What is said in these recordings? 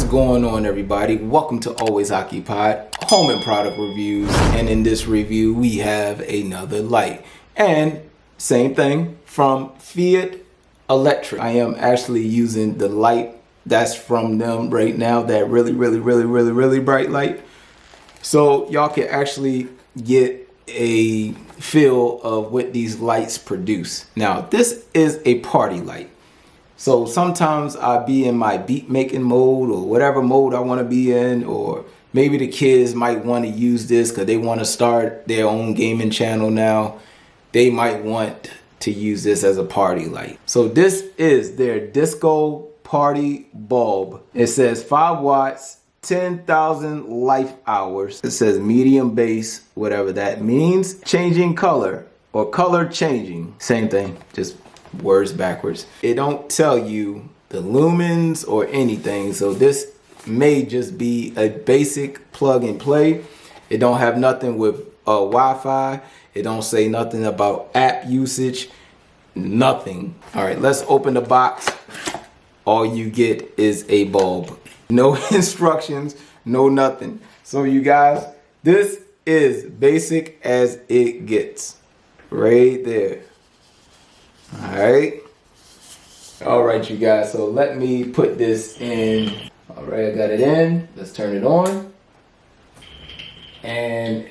going on, everybody? Welcome to Always Occupied Home and Product Reviews, and in this review we have another light, and same thing from Feit Electric. I am actually using the light that's from them right now, that really bright light, so y'all can actually get a feel of what these lights produce. Now this is a party light. So sometimes I be in my beat making mode or whatever mode I want to be in, or maybe the kids might want to use this because they want to start their own gaming channel now. They might want to use this as a party light. So this is their disco party bulb. It says 5 watts, 10,000 life hours. It says medium base, whatever that means. Changing color or color changing. Same thing, just words backwards. It don't tell you the lumens or anything, so this may just be a basic plug and play. It don't have nothing with Wi-Fi. It don't say nothing about app usage, nothing. All right, let's open the box. All you get is a bulb, no instructions, no nothing. So you guys, this is basic as it gets right there. All right, you guys, so let me put this in. All right, I got it in. Let's turn it on, and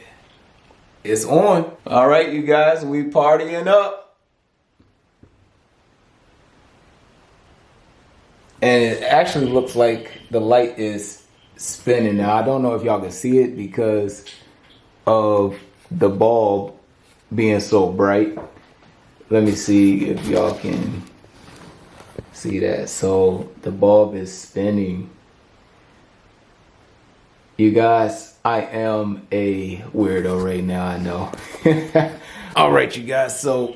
it's on. All right, you guys, we partying up, and it actually looks like the light is spinning. Now I don't know if y'all can see it because of the bulb being so bright. Let me see if y'all can see that. So the bulb is spinning. You guys, I am a weirdo right now, I know. All right, you guys, so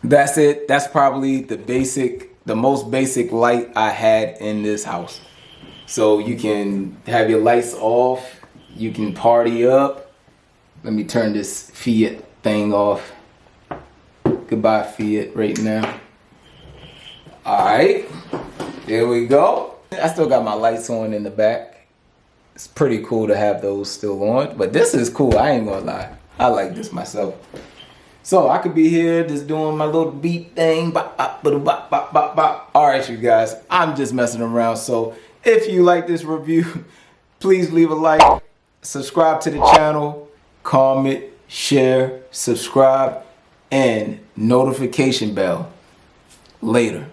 that's it. That's probably the most basic light I had in this house. So you can have your lights off, you can party up. Let me turn this Feit thing off. Goodbye, Feit, right now. All right, there we go. I still got my lights on in the back. It's pretty cool to have those still on, but this is cool, I ain't gonna lie. I like this myself. So I could be here just doing my little beat thing. Bop, bop, bop, bop, bop, bop. All right, you guys, I'm just messing around. So if you like this review, please leave a like, subscribe to the channel, comment, share, subscribe, and notification bell. Later.